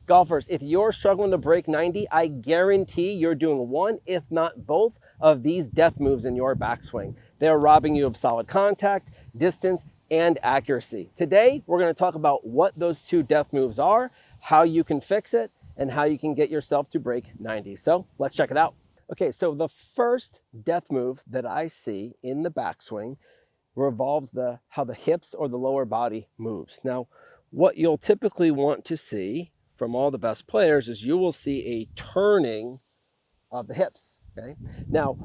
Golfers, if you're struggling to break 90, I guarantee you're doing one, if not both, of these death moves in your backswing. They're robbing you of solid contact, distance, and accuracy. Today, we're going to talk about what those two death moves are, how you can fix it, and how you can get yourself to break 90. So let's check it out. Okay, so the first death move that I see in the backswing revolves how the hips or the lower body moves. Now, what you'll typically want to see from all the best players is you will see a turning of the hips, okay? Now,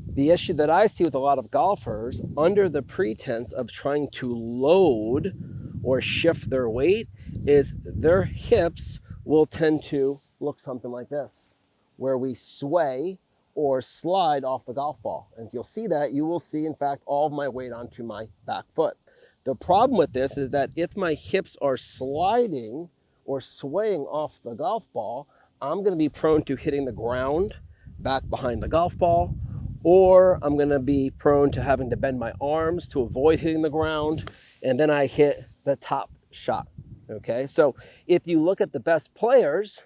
the issue that I see with a lot of golfers, under the pretense of trying to load or shift their weight, is their hips will tend to look something like this, where we sway or slide off the golf ball. And you'll see that, you will see, in fact, all of my weight onto my back foot. The problem with this is that if my hips are sliding or swaying off the golf ball, I'm going to be prone to hitting the ground back behind the golf ball, or I'm going to be prone to having to bend my arms to avoid hitting the ground, and then I hit the top shot. Okay, so if you look at the best players,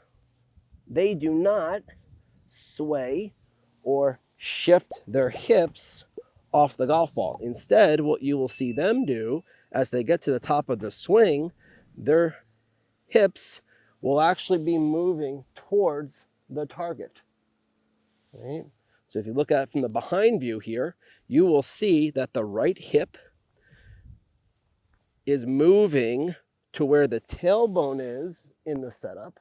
they do not sway or shift their hips off the golf ball. Instead, what you will see them do as they get to the top of the swing, their hips will actually be moving towards the target. Right? So if you look at it from the behind view here, you will see that the right hip is moving to where the tailbone is in the setup,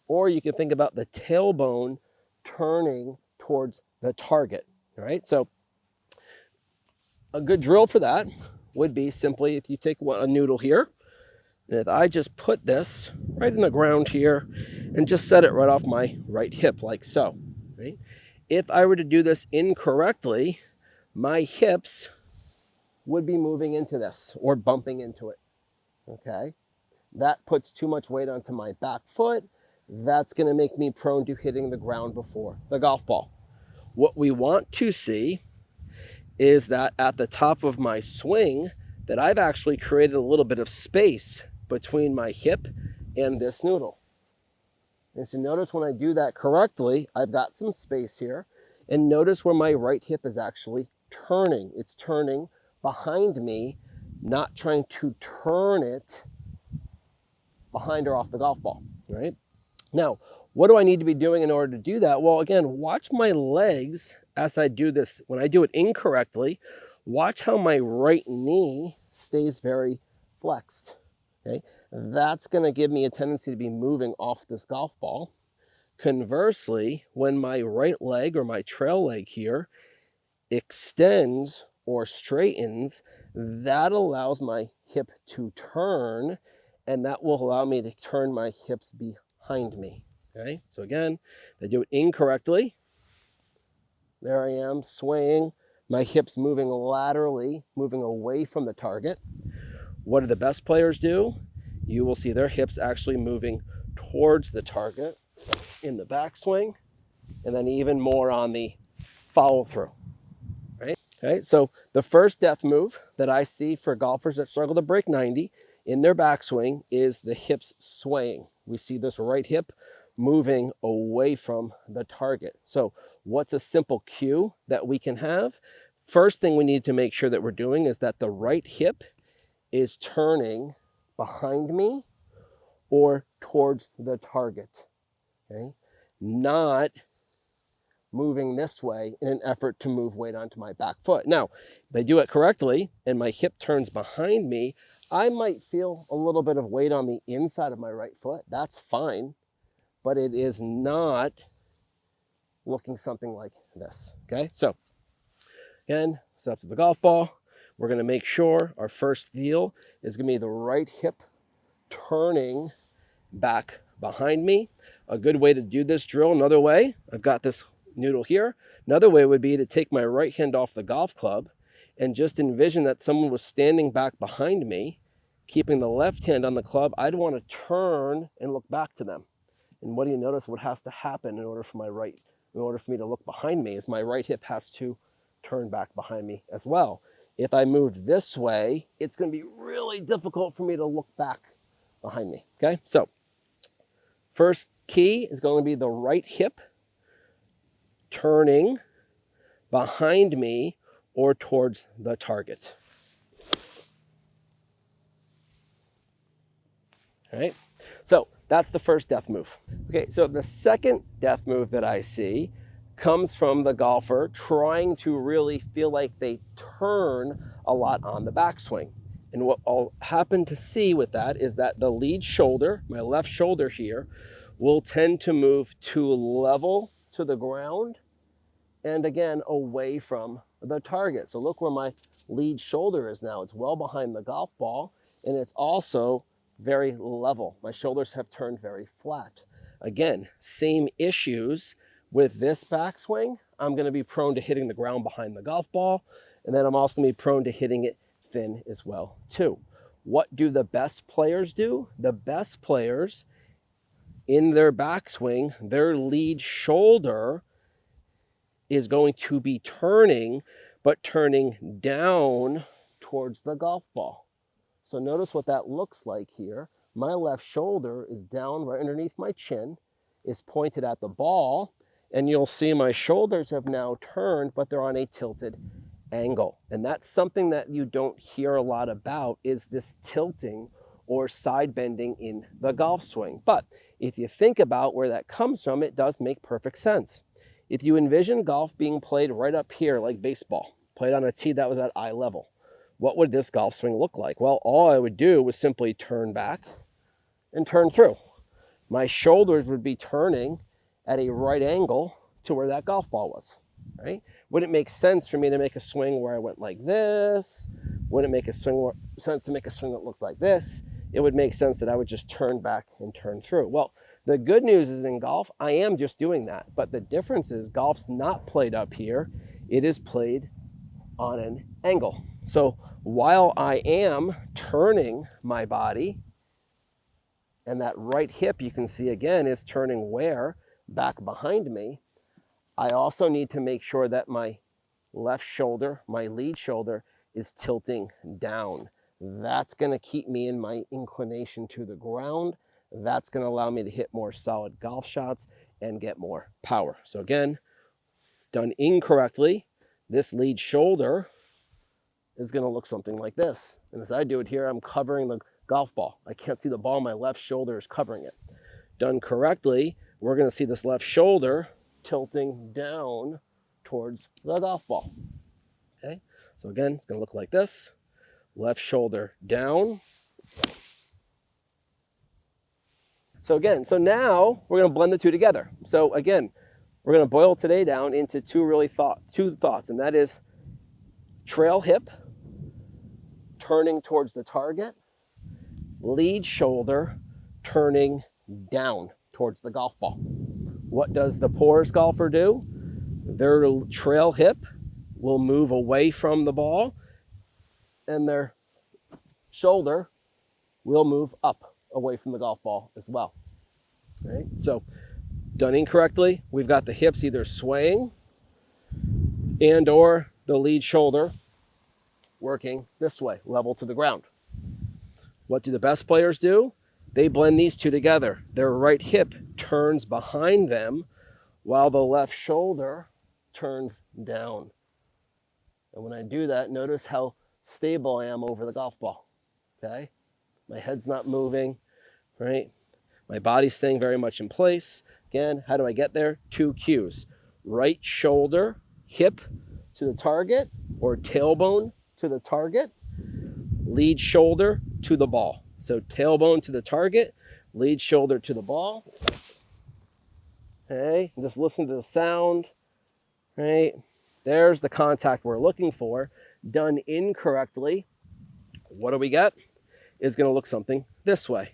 or you can think about the tailbone turning towards the target, right? So a good drill for that would be simply if you take a noodle here, and if I just put this right in the ground here and just set it right off my right hip like so, right? If I were to do this incorrectly, my hips would be moving into this or bumping into it, okay? That puts too much weight onto my back foot. That's going to make me prone to hitting the ground before the golf ball. What we want to see is that at the top of my swing, that I've actually created a little bit of space between my hip and this noodle. And so notice when I do that correctly, I've got some space here. And notice where my right hip is actually turning. It's turning behind me, not trying to turn it behind or off the golf ball, right? Now, what do I need to be doing in order to do that? Well, again, watch my legs as I do this. When I do it incorrectly, watch how my right knee stays very flexed, okay? That's gonna give me a tendency to be moving off this golf ball. Conversely, when my right leg or my trail leg here extends or straightens, that allows my hip to turn, and that will allow me to turn my hips behind me. Okay, so again, they do it incorrectly. There I am swaying, my hips moving laterally, moving away from the target. What do the best players do? You will see their hips actually moving towards the target in the backswing, and then even more on the follow through. Right? Okay, so the first death move that I see for golfers that struggle to break 90 in their backswing is the hips swaying. We see this right hip moving away from the target. So what's a simple cue that we can have? First thing we need to make sure that we're doing is that the right hip is turning behind me or towards the target, okay? Not moving this way in an effort to move weight onto my back foot. Now, if I do it correctly and my hip turns behind me, I might feel a little bit of weight on the inside of my right foot. That's fine, but it is not looking something like this, okay? So again, set up to the golf ball. We're gonna make sure our first feel is gonna be the right hip turning back behind me. A good way to do this drill, another way, I've got this noodle here. Another way would be to take my right hand off the golf club and just envision that someone was standing back behind me, keeping the left hand on the club. I'd want to turn and look back to them. And what do you notice what has to happen in order for me to look behind me is my right hip has to turn back behind me as well. If I moved this way, it's going to be really difficult for me to look back behind me, okay? So First key is going to be the right hip turning behind me or towards the target. All right, so that's the first death move. Okay, so the second death move that I see comes from the golfer trying to really feel like they turn a lot on the backswing. And what I'll happen to see with that is that the lead shoulder, my left shoulder here, will tend to move to level to the ground and again away from the target. So look where my lead shoulder is now. It's well behind the golf ball, and it's also very level. My shoulders have turned very flat. Again, same issues with this backswing. I'm going to be prone to hitting the ground behind the golf ball, and then I'm also going to be prone to hitting it thin as well too. What do the best players do? The best players in their backswing, their lead shoulder is going to be turning, but turning down towards the golf ball. So notice what that looks like here. My left shoulder is down right underneath my chin, is pointed at the ball, and you'll see my shoulders have now turned, but they're on a tilted angle. And that's something that you don't hear a lot about, is this tilting or side bending in the golf swing. But if you think about where that comes from, it does make perfect sense. If you envision golf being played right up here like baseball, played on a tee that was at eye level, what would this golf swing look like? Well, all I would do was simply turn back and turn through. My shoulders would be turning at a right angle to where that golf ball was, right? Would it make sense for me to make a swing where I went like this? Would it make a sense to make a swing that looked like this? It would make sense that I would just turn back and turn through. Well, the good news is in golf, I am just doing that. But the difference is golf's not played up here. It is played on an angle. So while I am turning my body, and that right hip you can see again is turning where? Back behind me, I also need to make sure that my left shoulder, my lead shoulder, is tilting down. That's going to keep me in my inclination to the ground. That's going to allow me to hit more solid golf shots and get more power. So again, done incorrectly, this lead shoulder is going to look something like this. And as I do it here, I'm covering the golf ball. I can't see the ball. My left shoulder is covering it. Done correctly, we're going to see this left shoulder tilting down towards the golf ball. Okay, so again, it's going to look like this. Left shoulder down. So again, so now we're going to blend the two together. So again, we're going to boil today down into two thoughts, and that is trail hip, turning towards the target, lead shoulder, turning down towards the golf ball. What does the poorest golfer do? Their trail hip will move away from the ball, and their shoulder will move up away from the golf ball as well. Right? So done incorrectly, we've got the hips either swaying and or the lead shoulder working this way, level to the ground. What do the best players do? They blend these two together. Their right hip turns behind them while the left shoulder turns down. And when I do that, notice how stable I am over the golf ball, okay? My head's not moving, right? My body's staying very much in place. Again, how do I get there? Two cues. Right shoulder, hip to the target, or tailbone to the target. Lead shoulder to the ball. So tailbone to the target, lead shoulder to the ball. Okay, and just listen to the sound, right? There's the contact we're looking for. Done incorrectly, what do we get? It's going to look something this way.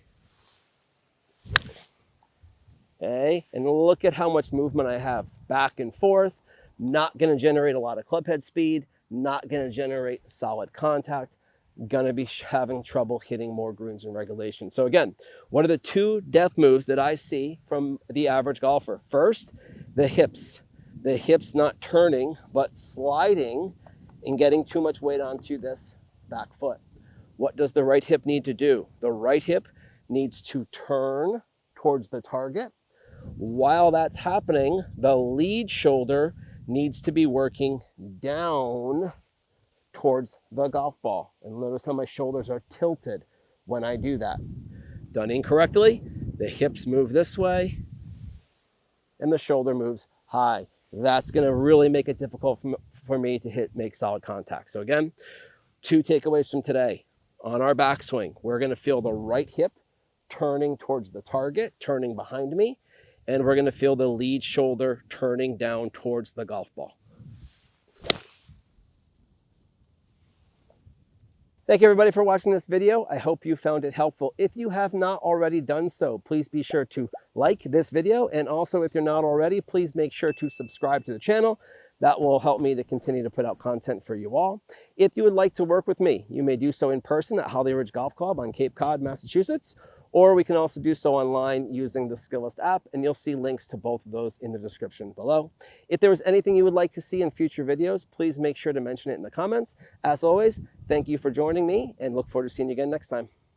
Okay, and look at how much movement I have back and forth. Not going to generate a lot of club head speed, not going to generate solid contact, going to be having trouble hitting more greens in regulation. So again, what are the two death moves that I see from the average golfer? First, the hips. The hips not turning, but sliding and getting too much weight onto this back foot. What does the right hip need to do? The right hip needs to turn towards the target. While that's happening, the lead shoulder needs to be working down towards the golf ball. And notice how my shoulders are tilted when I do that. Done incorrectly, the hips move this way and the shoulder moves high. That's going to really make it difficult for me to make solid contact. So again, 2 takeaways from today. On our backswing, we're going to feel the right hip turning towards the target, turning behind me, and we're going to feel the lead shoulder turning down towards the golf ball. Thank you everybody for watching this video. I hope you found it helpful. If you have not already done so, please be sure to like this video. And also, if you're not already, please make sure to subscribe to the channel. That will help me to continue to put out content for you all. If you would like to work with me, you may do so in person at Holly Ridge Golf Club on Cape Cod, Massachusetts, or we can also do so online using the Skillest app, and you'll see links to both of those in the description below. If there was anything you would like to see in future videos, please make sure to mention it in the comments. As always, thank you for joining me, and look forward to seeing you again next time.